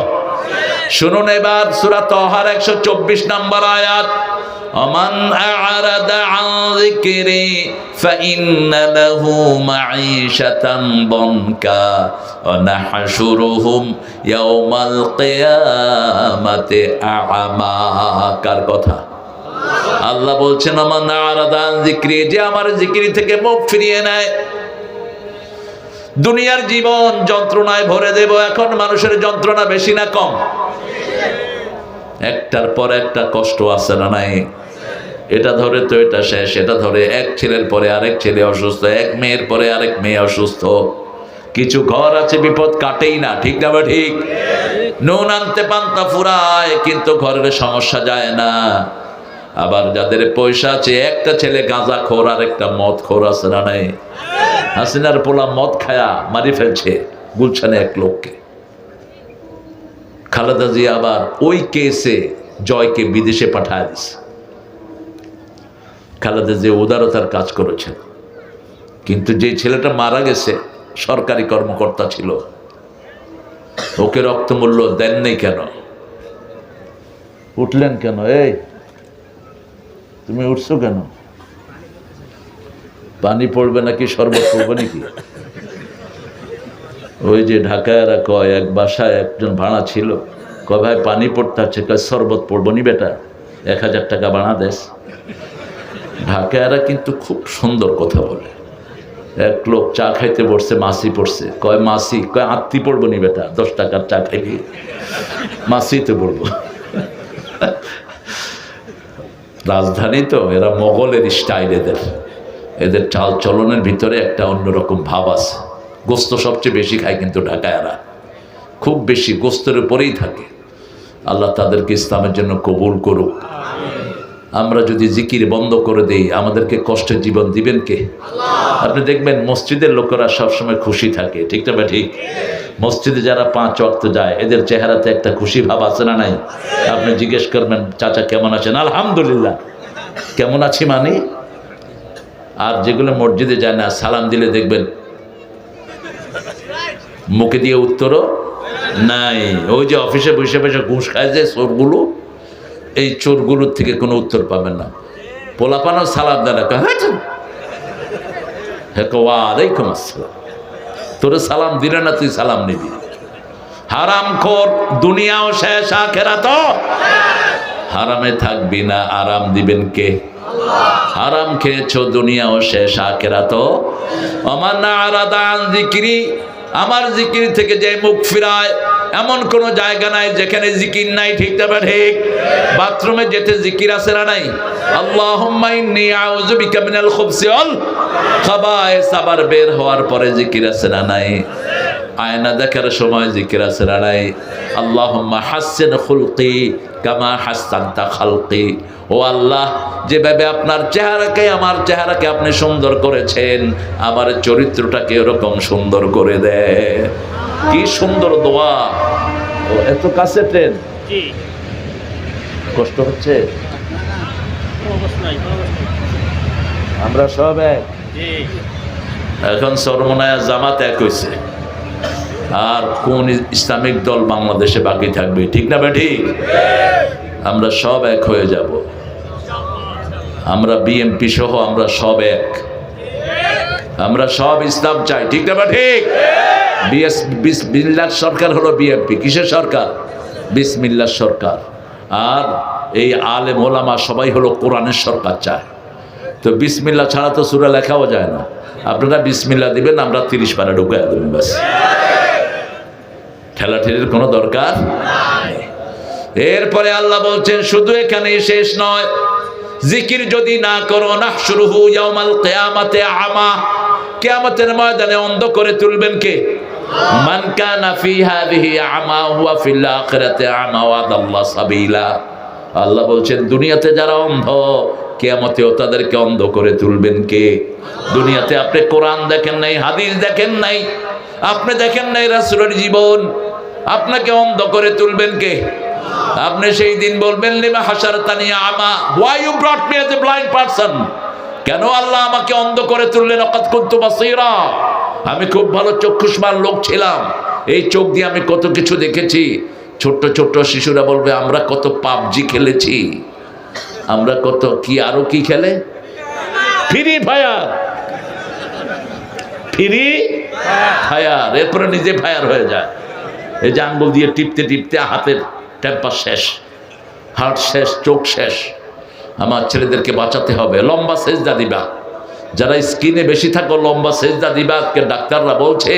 শুনুন এবার সূরা তাহার 124 নম্বর আয়াত, ওমান আ'রাদা আন যিকরি ফাইন্না লাহু মাঈশাতান দনকা ওয়া নাহশুরুহুম ইয়াওমাল কিয়ামাতি আ'মা। কার কথা? আল্লাহ বলছেন, ওমান আ'রাদা আন যিকরি, যে আমার জিকির থেকে মুখ ফিরিয়ে নেয়। দুনিয়ার জীবন যন্ত্রণায় ভরে দেব। এখন মানুষের যন্ত্রণা বেশি না কম? একটার পর একটা কষ্ট আছে না নাই? এটা ধরে তো এটা শেষ, এটা ধরে এক ছেলের পরে আরেক ছেলে অসুস্থ, এক মেয়ের পরে আরেক মেয়ে অসুস্থ। কিছু ঘর আছে বিপদ কাটেই না। ঠিক না বা ঠিক? নুন আনতে পান্তা ফুরায়, কিন্তু ঘরের সমস্যা যায় না। আবার যাদের পয়সা আছে, একটা ছেলে গাঁজা খোর আর একটা মদ খোর আছে না নাই? হাসিনার পোলা মদ খায়া মারি ফেলছে গুলশানে এক লোককে। খালেদা জিয়া আবার ওই কেসে জয়কে বিদেশে পাঠায় দিছে। খালেদা জিয়া উদারতার কাজ করেছেন, কিন্তু যে ছেলেটা মারা গেছে সরকারি কর্মকর্তা ছিল, ওকে রক্তমূল্য দেন নেই কেন? উঠলেন কেন? এই তুমি উঠছো কেন? পানি পড়বে নাকি শরবত পড়বে নাকি? ওই যে ঢাকায়রা কয়, এক বাসায় একজন ভাড়া ছিল, কয় ভাই পানি পড়তে আছে, কয় শরবত পড়বো নি বেটা, 1000 টাকা ভাড়া দেশ। ঢাকায়রা কিন্তু খুব সুন্দর কথা বলে। এক লোক চা খাইতে বসছে, মাসি পড়ছে, কয় মাসি, কয় আত্মি পড়বো নি বেটা, 10 টাকার চা খাইবি, মাসিতে পড়বো। রাজধানী তো, এরা মোগলের স্টাইল, এদের চাল চলনের ভিতরে একটা অন্যরকম ভাব আছে। গোস্ত সবচেয়ে বেশি খায় কিন্তু ঢাকায়রা, খুব বেশি গোস্তের উপরেই থাকে। আল্লাহ তাদেরকে ইসলামের জন্য কবুল করুক। আমরা যদি জিকির বন্ধ করে দেই, আমাদেরকে কষ্টের জীবন দিবেন কে? আপনি দেখবেন মসজিদের লোকেরা সবসময় খুশি থাকে। ঠিক না ঠিক? মসজিদে যারা 5 ওয়াক্ত যায়, এদের চেহারাতে একটা খুশি ভাব আছে না নাই? আপনি জিজ্ঞেস করবেন, চাচা কেমন আছেন? আলহামদুলিল্লাহ। কেমন আছি মানে? আর যেগুলো মসজিদে যায় না, সালাম দিলে দেখবেন মুখে দিয়ে উত্তরও নাই। ওই যে অফিসে বসে বসে ঘুষ খায় যে চোরগুলো, এই চোরগুলোর থেকে কোনো উত্তর পাবেন না। পোলাপানও সালাম দেয় না, হে ওয়ালাইকুম আসসালাম। তোরে সালাম দিলে না তুই সালাম নিবি। হারামখোর, দুনিয়াও শেষ আখিরাতও হারামে থাকবি না, আরাম দিবেন কে? হারাম খেয়েছো, দুনিয়াও শেষ আখিরাতও। ওমান আরাদা আন যিকরি, আমার জিকির থেকে যে মুখ ফিরায়, এমন কোন জায়গা নাই যেখানে জিকির নাই। ঠিক না ঠিক? বাথরুমে যেতে জিকির আছে না নাই? আল্লাহুম্মা ইন্নী আউযু বিকা মিনাল খুবসি ওয়াল খাবায়েস, আবার বের হওয়ার পরে জিকির আছে না নাই? আয়না দেখার সময় জিকির আছে না নাই? আল্লাহুম্মা হাসসিন খুলকি কামা হাসসানতা খালকি, ও আল্লাহ, যেভাবে আপনার চেহারাকে, আমার চেহারাকে আপনি সুন্দর করেছেন, আমার চরিত্রটাকে এরকম সুন্দর করে দেয়। কি সুন্দর দোয়া! ও এত কাছে ট্রেন, কষ্ট হচ্ছে? আমরা সব এক। এখন সরমনায়া জামাত এক হয়েছে, আর কোন ইসলামিক দল বাংলাদেশে বাকি থাকবে? ঠিক না ঠিক? আমরা সব এক হয়ে যাব। আমরা বিএনপি সহ আমরা সব এক। আমরা সব ইসলাম চাই। ঠিক না ঠিক? বিসমিল্লাহর সরকার হলো বিএনপি। কিসের সরকার? বিসমিল্লাহর সরকার। আর এই আলেম ওলামা সবাই হলো কোরআনের সরকার চায়। তো বিসমিল্লাহ ছাড়া তো সূরা লেখাও যায় না। আপনারা বিসমিল্লাহ দিবেন, আমরা 30 পারা ঢুকাই দেবেন, ব্যাস। ঠেলাঠেলির কোনো দরকার নেই। এরপরে আল্লাহ বলছেন শুধু এখানেই শেষ নয়, জিকির যদি না করো, নাহশুরুহু ইয়াউমাল কিয়ামাতি আমা, কিয়ামতের ময়দানে অন্ধ করে তুলবেন কে? মান কানা ফি হাযিহি আমা হুয়া ফিল আখিরাতি আমা ওয়া দাল্লা সাবিলা। আল্লাহ বলছেন দুনিয়াতে যারা অন্ধ, কিয়ামতেও তাদেরকে অন্ধ করে তুলবেন কে? দুনিয়াতে আপনি কোরআন দেখেন নাই, হাদিস দেখেন নাই, আপনি দেখেন নাই রাসূলের জীবন, আপনাকে অন্ধ করে তুলবেন কে? আপনি সেই দিন বলবেন লিমা হাশারতানি আমা, why you brought me as a blind person? কেন আল্লাহ আমাকে অন্ধ করে তুললেন? লাকাদ কুনতু বাসীরা, আমি খুব ভালো চক্ষুষ্মান লোক ছিলাম, এই চোখ দিয়ে আমি কত কিছু দেখেছি। ছোট্ট ছোট্ট শিশুরা বলবে আমরা কত পাবজি খেলেছি, আমরা কত কি, আরো কি খেলে, ফ্রি ফায়ার, ফ্রি ফায়ার। এরপরে নিজে ফায়ার হয়ে যায়। এই যে আঙ্গুল দিয়ে টিপতে টিপতে হাতের টেম্পার শেষ, হার্ট শেষ, চোখ শেষ। আমার ছেলেদেরকে বাঁচাতে হবে। লম্বা সেজদা দিবা, যারা স্কিনে বেশি থাকো লম্বা সেজদা দিবা। আজকে ডাক্তাররা বলছে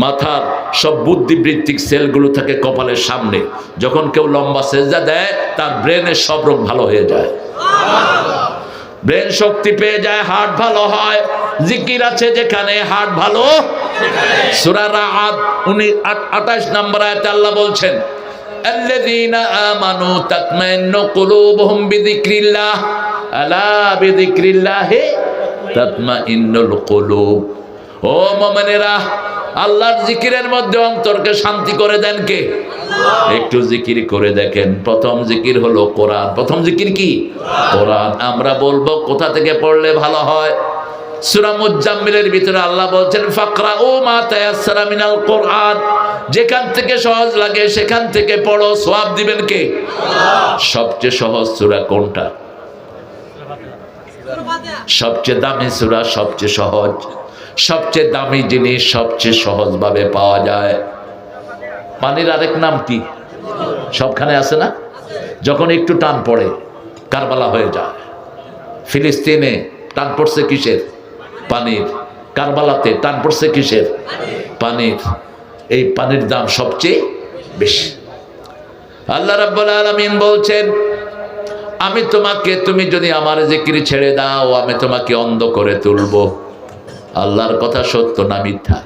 মাথার সব বুদ্ধিবৃত্তিক সেলগুলো থাকে কপালের সামনে। যখন কেউ লম্বা সেজদা দেয়, তার ব্রেনের সব রোগ ভালো হয়ে যায়, ব্রেন শক্তি পেয়ে যায়, হার্ট ভালো হয়। জিকির আছে যেখানে হার্ট ভালো। সূরা রাআদ 28 নম্বর আয়াতে আল্লাহ বলছেন আল্লাযীনা আমানু তাতমাইন্নু কুলুবুহুম বিযিকরিল্লাহ, আলা বিযিকরিল্লাহি তাতমাইন্নুল কুলুব। ও মুমিনেরা, আল্লাহর জিকিরের মধ্যে অন্তরকে শান্তি করে দেন কে? একটু জিকির করে দেখেন। প্রথম জিকির হলো কোরআন। প্রথম জিকির কি? কোরআন। আমরা বলবো কোথা থেকে পড়লে ভালো হয়? সূরা মুজাম্মিলের ভিতরে আল্লাহ বলছেন ফাকরাউ মা তায়াসসারা মিনাল কোরআন, যেখান থেকে সহজ লাগে সেখান থেকে পড়ো, সওয়াব দিবেন কে? সবচেয়ে সহজ সূরা কোনটা? সবচেয়ে দামি সূরা, সবচেয়ে সহজ। সবচেয়ে দামি জিনিস সবচেয়ে সহজভাবে পাওয়া যায়। পানির আরেক নাম কি? সবখানে আছে না? যখন একটু টান পড়ে কারবালা হয়ে যায়। ফিলিস্তিনে টান পড়ছে কিসের? পানির। কারবালাতে টান পড়ছে কিসের? পানির। এই পানির দাম সবচেয়ে বেশি। আল্লাহ রাব্বুল আলামিন বলছেন আমি তোমাকে, তুমি যদি আমার জিকির ছেড়ে দাও, আমি তোমাকে অন্ধ করে তুলবো। আল্লাহর কথা সত্য না মিথ্যা?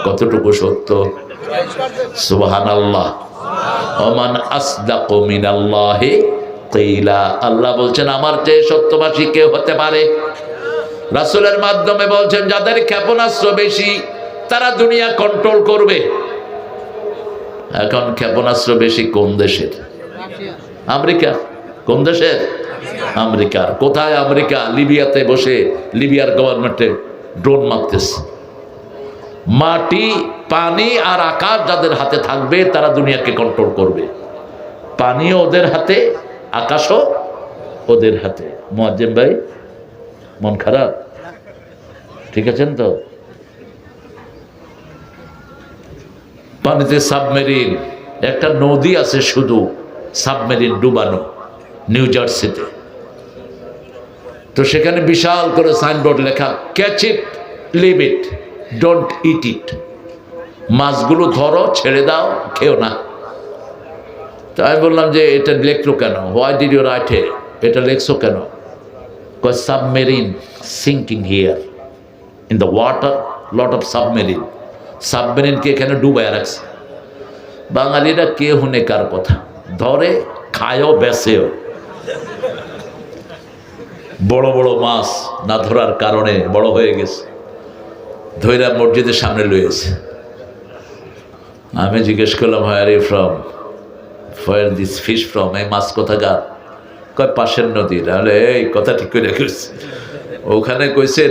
কতটুকু সত্য? সুবহানাল্লাহ। ওমান আসদাকু মিনাল্লাহি কিলা। আল্লাহ বলছেন আমার চেয়ে সত্যবাদী কে হতে পারে? রাসূলের মাধ্যমে বলছেন যাদের ক্ষেপণাস্ত্র বেশি তারা দুনিয়া কন্ট্রোল করবে। এখন ক্ষেপণাস্ত্র বেশি কোন দেশের? আমেরিকা। কোন দেশের? আমেরিকার। কোথায় আমেরিকা? লিবিয়াতে বসে লিবিয়ার গভর্নমেন্টে ড্রোন মারতেছে। মাটি, পানি আর আকাশ যাদের হাতে থাকবে তারা দুনিয়াকে কন্ট্রোল করবে। পানিও ওদের হাতে, আকাশও ওদের হাতে। মুয়াজ্জিম ভাই মন খারাপ? ঠিক আছেন তো? পানিতে সাবমেরিন, একটা নদী আছে শুধু সাবমেরিন ডুবানো, নিউ জার্সিতে। তো সেখানে বিশাল করে সাইনবোর্ড লেখা, catch it, leave it, don't eat it. মাছগুলো ধরো, ছেড়ে দাও, খেও না। তো আমি বললাম যে এটা লেখলো কেন? Why did you write it? এটা লেখছো কেন? কয় submarine sinking here in the water, lot of submarine. সাবমেরিনকে এখানে ডুবায় রাখছে। বাঙালিরা কে হুনে কার কথা, ধরে খায়ও বেসেও। বড় বড় মাছ না ধরার কারণে বড় হয়ে গেছে, ধৈরা মসজিদের সামনে লয়েছে। আমি জিজ্ঞেস করলাম, where you from, where this fish from? এই মাছ কোথাকার? কয় পাশের নদীর। তাহলে এই কথা ঠিক করে রাখিস, ওখানে কইছে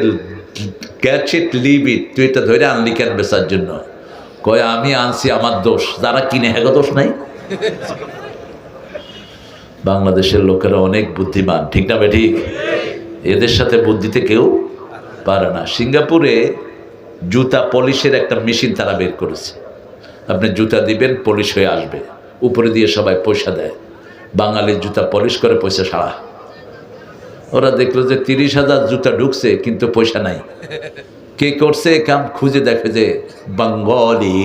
ক্যাচ ইট, লিভ ইট, তুই এটা ধরে আনলি কেন বেচার জন্য? কয় আমি আনছি, আমার দোষ, যারা কিনে হেগো দোষ নাই। বাংলাদেশের লোকেরা অনেক বুদ্ধিমান, ঠিক না বেঠিক? এদের সাথে বুদ্ধিতে কেউ পারে না। সিঙ্গাপুরে জুতা পলিশের একটা মেশিন তারা বের করেছে। আপনি জুতা দিবেন, পলিশ হয়ে আসবে, উপরে দিয়ে সবাই পয়সা দেয়। বাঙালির জুতা পলিশ করে পয়সা সারা। ওরা দেখলো যে 30,000 জুতা ঢুকছে কিন্তু পয়সা নাই। কে করছে কাম? খুঁজে দেখে যে বাঙালি।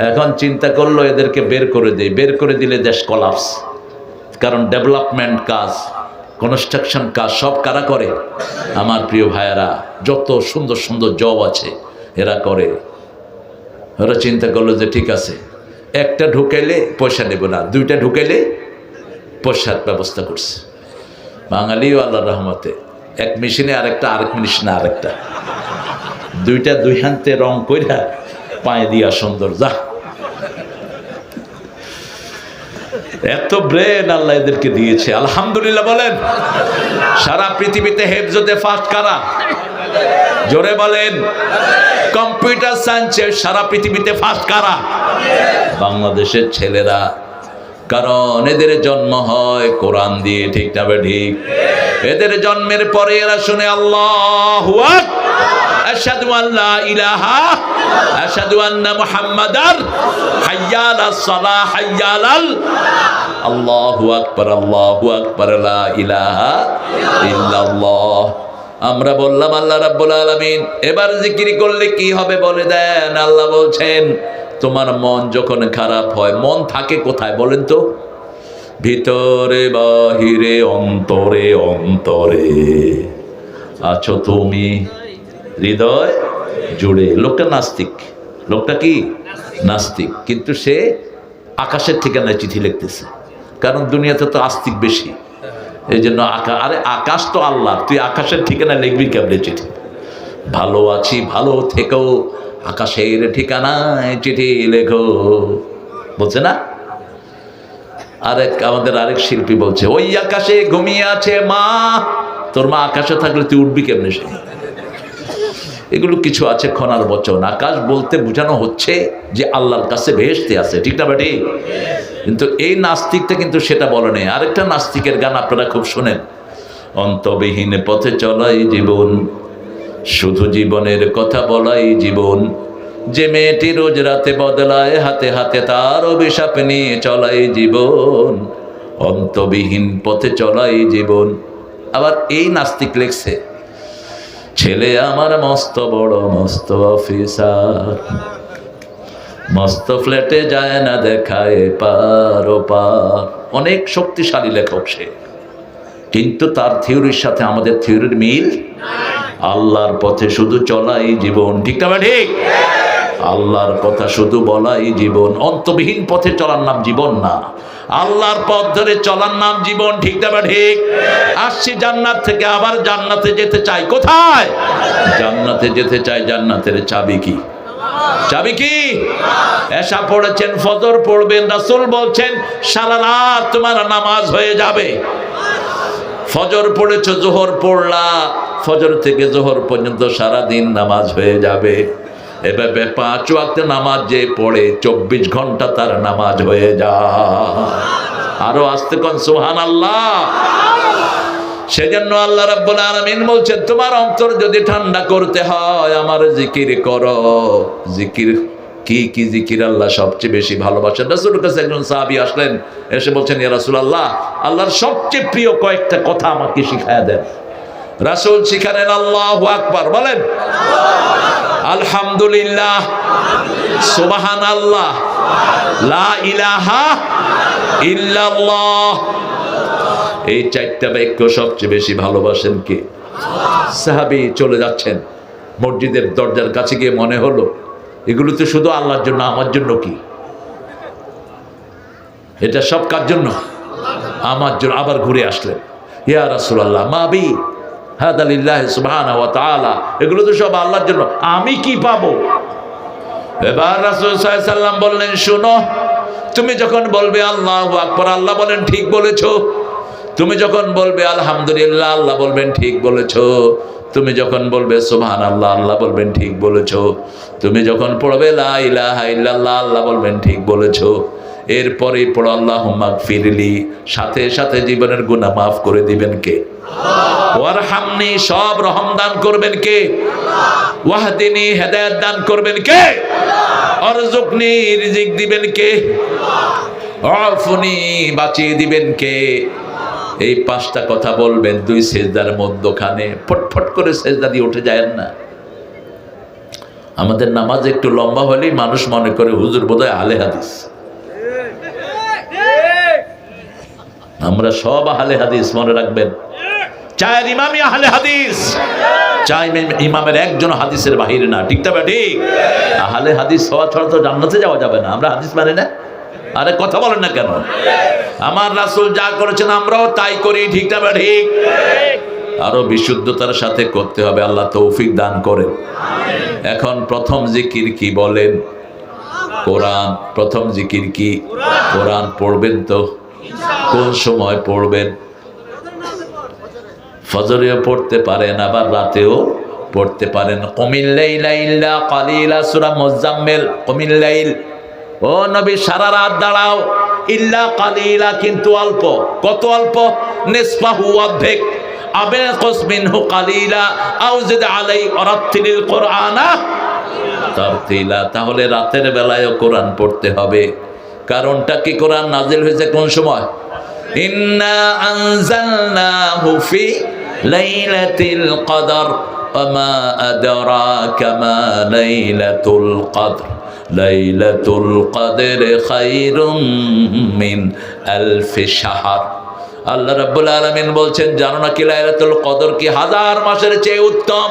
এখন চিন্তা করলো এদেরকে বের করে দেয়। বের করে দিলে দেশ কলাপস। কারণ ডেভেলপমেন্ট কাজ, কনস্ট্রাকশন কাজ সব কারা করে? আমার প্রিয় ভাইয়েরা, যত সুন্দর সুন্দর জব আছে এরা করে। ওরা চিন্তা করলো যে ঠিক আছে, একটা ঢুকাইলে পয়সা নেব না, দুইটা ঢুকাইলে পয়সার ব্যবস্থা করছে। বাঙালিও আল্লাহর রহমতে এক মেশিনে আরেকটা, আরেক মেশিনে আরেকটা, দুইটা দুই হাতে রং কইরা পায়ে দিয়া সুন্দর। যা, এত ব্রেন আল্লাহ এদেরকে দিয়েছে, আলহামদুলিল্লাহ বলেন। সারা পৃথিবীতে হেফজতে ফার্স্ট কারা? জোরে বলেন। কম্পিউটার সায়েন্সে সারা পৃথিবীতে ফার্স্ট কারা? বাংলাদেশের ছেলেরা। কারণ এদের জন্ম হয় কোরআন দিয়ে, ঠিক না ঠিক? এদের জন্মের পরে এরা শুনে আল্লাহু আকবার, আশহাদু আল্লা ইলাহা, আশহাদু আন্না মুহাম্মাদার, হাইয়া আলাস সালাহ, হাইয়া আলাল, আল্লাহু আকবার, আল্লাহু আকবার, লা ইলাহা ইল্লাল্লাহ। আমরা বললাম আল্লাহ রাব্বুল আলামিন এবার জিকির করলে কি হবে বলে দেন। আল্লাহ বলছেন, তোমার মন যখন খারাপ হয়, মন থাকে কোথায় বলেন তো? ভিতরে বাহিরে, অন্তরে অন্তরে আছো তুমি, হৃদয় জুড়ে। লোকটা নাস্তিক, লোকটা কি নাস্তিক, কিন্তু সে আকাশের ঠিকানায় চিঠি লিখতেছে। কারণ দুনিয়াতে তো আস্তিক বেশি, এই জন্য আরে আকাশ তো আল্লাহ, তুই আকাশের ঠিকানায় লিখবি কেমনে চিঠি? ভালো আছি, ভালো থেকো, আকাশের ঠিকানায় চিঠি লেখো, বলছে না? আমাদের আরেক শিল্পী বলছে, ওই আকাশে ঘুমিয়ে আছে মা। তোর মা আকাশে থাকলে তুই উঠবি কেমনে? সে এগুলো কিছু আছে খনার বচন। আকাশ বলতে বোঝানো হচ্ছে যে আল্লাহর কাছে বেহেশতে আছে, ঠিক না বেটি? কিন্তু এই নাস্তিকটা কিন্তু সেটা বলে নেই। আরেকটা নাস্তিকের গান আপনারা খুব শোনেন, অন্তবিহীন পথে চলাই জীবন, শুধু জীবনের কথা বলাই জীবন, যে মেয়েটি রোজ রাতে বদলায় হাতে হাতে, তার অভিশাপ নিয়ে চলাই জীবন, অন্তবিহীন পথে চলাই জীবন। আবার এই নাস্তিক লেখছে, ছেলে আমার মস্ত বড় মস্ত অফিসার, মস্ত ফ্ল্যাটে যায় না দেখায় পার ও পার। অনেক শক্তিশালী লেখক সে, কিন্তু তার থিওরির সাথে আমাদের থিওরির মিল। আল্লাহর পথে শুধু চলাই জীবন, ঠিক না ঠিক? আল্লাহর কথা শুধু বলাই জীবন। অন্তবিহীন পথে চলার নাম জীবন না, আল্লাহর পথ ধরে চলার নাম জীবন, ঠিক না ঠিক? আসছি জান্নাত থেকে, আবার জান্নাতে যেতে চাই। কোথায়? জান্নাতে যেতে চাই। জান্নাতের চাবি কি? চাবি কি? এশা পড়েছেন, ফজর পড়বেন, রাসূল বলছেন সারা রাত তোমার নামাজ হয়ে যাবে। ফজর পড়েছো, জোহর পড়লা, ফজর থেকে জোহর পর্যন্ত সারা দিন নামাজ হয়ে যাবে। এভাবে 5 ওয়াক্ত নামাজ যে পড়ে 24 ঘন্টা তার নামাজ হয়ে যায়। আরো আস্তে কোন সুবহানাল্লাহ। সেজন্য আল্লাহ রাব্বুল আলামিন বলছেন তোমার অন্তর যদি ঠান্ডা করতে হয় আমার জিকির করো। জিকির কি কি জিকির আল্লাহ সবচেয়ে বেশি ভালোবাসেন? রাসূলের কাছে একজন সাহাবী আসলেন, এসে বলছেন ইয়া রাসূলুল্লাহ, আল্লাহর সবচেয়ে প্রিয় কয়েকটা কথা আমাকে শিখায়া দেন। রাসূল শিখালেন আল্লাহু আকবার, বলেন আলহামদুলিল্লাহ, সুবহানাল্লাহ, লা ইলাহা ইল্লাল্লাহ। এই চারটা বাক্য সবচেয়ে বেশি ভালোবাসেন কে? সাহাবী চলে যাচ্ছেন, মসজিদের দরজার কাছে গিয়ে মনে হলো এগুলো তো শুধু আল্লাহর জন্য, আমার জন্য কি? এটা সব কার জন্য? আমার জন্য। আবার ঘুরে আসলেন, ইয়া রাসূলুল্লাহ মা বি হাদা লিল্লাহি সুবহানাহু ওয়া তাআলা, এগুলো তো সব আল্লাহর জন্য, আমি কি পাবো? এবার রাসূল সাল্লাল্লাহু আলাইহি সাল্লাম বললেন শোনো, তুমি যখন বলবে আল্লাহু আকবার, আল্লাহ বলেন ঠিক বলেছো। তুমি যখন বলবে আলহামদুলিল্লাহ, আল্লাহ বলবেন ঠিক বলেছো। তুমি যখন বলবে সুবহানাল্লাহ, আল্লাহ বলবেন ঠিক বলেছো। তুমি যখন পড়বে লা ইলাহা ইল্লাল্লাহ, আল্লাহ বলবেন ঠিক বলেছো। এরপরেই পড়ো আল্লাহুম্মা গফিরলি, সাথে সাথে জীবনের গুনাহ মাফ করে দিবেন কে? ওয়ারহামনি, সব রহম দান করবেন কে? ওয়াহদিনি, হেদায়েত দান করবেন কে? অরযুকনি, রিজিক দিবেন কে? আফুনি, বাঁচিয়ে দিবেন কে? এই পাঁচটা কথা বলবেন দুই সেজদার মধ্যখানে, ফটফট করে সেজদা দিয়ে উঠে যায় না। আমাদের নামাজ একটু লম্বা হলেই মানুষ মনে করে হুজুর বোধহয় আহলে হাদিস। আমরা সব আহলে হাদিস, মনে রাখবেন। চায়ের ইমামই আহলে হাদিস, চাই ইমামের একজন হাদিসের বাহিরে না, ঠিক না? ঠিক। আহলে হাদিস হওয়া ছাড়া তো জান্নাতে যাওয়া যাবে না। আমরা হাদিস মানে না? আরে কথা বলেন না কেন? আমার রাসূল যা করেছেন আমরাও তাই করি, ঠিক না? ঠিক। আরো বিশুদ্ধতার সাথে করতে হবে, আল্লাহ তৌফিক দান করেন। এখন প্রথম জিকির কি বলেন? কোরআন। প্রথম জিকির কি? কোরআন পড়বেন তো? কোন সময় পড়বেন? ফজরেও পড়তে পারেন, আবার রাতেও পড়তে পারেন। কুমিল লাইলা ইল্লা কালিলা, সূরা মুজাম্মিল। কুমিল লাইল, ও নবী সারা রাত দাঁড়াও, ইল্লা কালিলা, কিন্তু অল্প। কত অল্প? নিসফাহু, অর্ধেক। আবিনকুস মিনহু কালিলা আও জিদ আলাই ওয়ারাত্তিলিল কুরআনা তারতিলা। তাহলে রাতের বেলায়ও কোরআন পড়তে হবে। কারণটা কি? কোরআন নাজিল হয়েছে কোন সময়? ইন্না আনজালনাহু ফি লাইলাতিল কদর ওয়া মা আদরাকা মা লাইলাতুল কদর লাইলাতুল কদর খায়রুম মিন আলফি শাহর। আল্লাহ রাব্বুল আলামিন বলছেন জানো না কি লাইলাতুল কদর কি? 1000 মাসের চেয়ে উত্তম।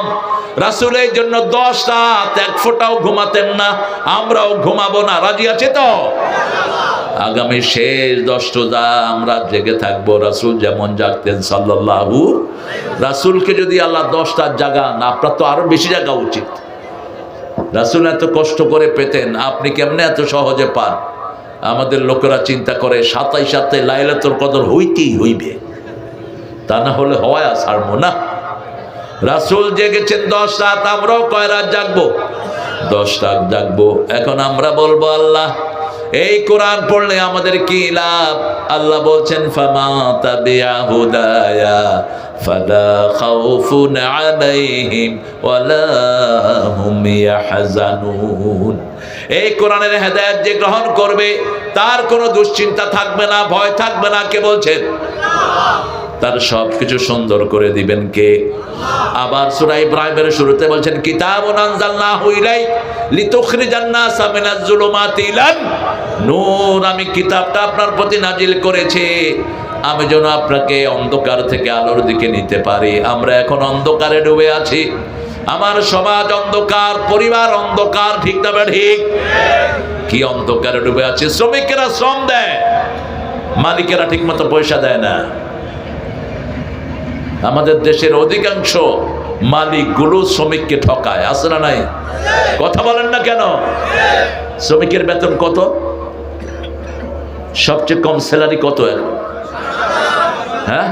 রাসূলের জন্য 10 রাত এক ফোঁটাও ঘুমাতেন না, আমরাও ঘুমাবো না। রাজি আছে তো? আগামী শেষ 10 রোজা আমরা জেগে থাকবো, রাসূল যেমন জাগতেন সাল্লাল্লাহু। রাসূলকে যদি আল্লাহ 10 রাত জাগান, আপনার তো আরো বেশি জাগা উচিত। রাসূল এত কষ্ট করে পেতেন, আপনি কেমনে এত সহজে পান? আমাদের লোকেরা চিন্তা করে 27 লাইলাতুল কদর হইতেই হইবে, তা না হলে হয় ছাড়বো না। রাসূল জেগেছেন 10 রাত, আমরাও কয় রাত জাগবো? 10 রাত জাগবো। এখন আমরা বলবো আল্লাহ এই কোরআন পড়লে আমাদের কি লাভ? আল্লাহ বলছেন ফামা তাবিআ হুদায়া ফালা খাউফুন আলাইহিম ওয়ালা হুম ইয়াহজানুন। এই কোরআনের হেদায়েত যে গ্রহণ করবে তার কোনো দুশ্চিন্তা থাকবে না, ভয় থাকবে না। কে বলছেন? তার সবকিছু সুন্দর করে দিবেন কে? আবার সূরা ইব্রাহিমের শুরুতে বলছেন কিতাবুন আনজালনাহু ইলাইক লিতুখরিজান নাসা মিনাজ যুলুমাতি ইলান নূর। আমি কিতাবটা আপনার প্রতি নাজিল করেছি আমি যেন আপনাকে অন্ধকার থেকে আলোর দিকে নিতে পারি। আমরা এখন অন্ধকারে ডুবে আছি, আমার সমাজ অন্ধকার, পরিবার অন্ধকার, ঠিক না? ঠিক। কি অন্ধকারে ডুবে আছে? শ্রমিকেরা শ্রম দেয়, মালিকেরা ঠিক মতো পয়সা দেয় না। আমাদের দেশের অধিকাংশ মালিকগুলো শ্রমিককে ঠকায়, আছে না নাই? কথা বলেন না কেন? শ্রমিকের বেতন কত? সবচেয়ে কম স্যালারি কত এখন? হ্যাঁ,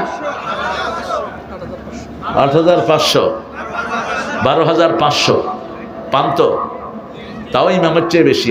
৮৫০০, ১২৫০০ পান তো, তাও ইমামের চেয়ে বেশি।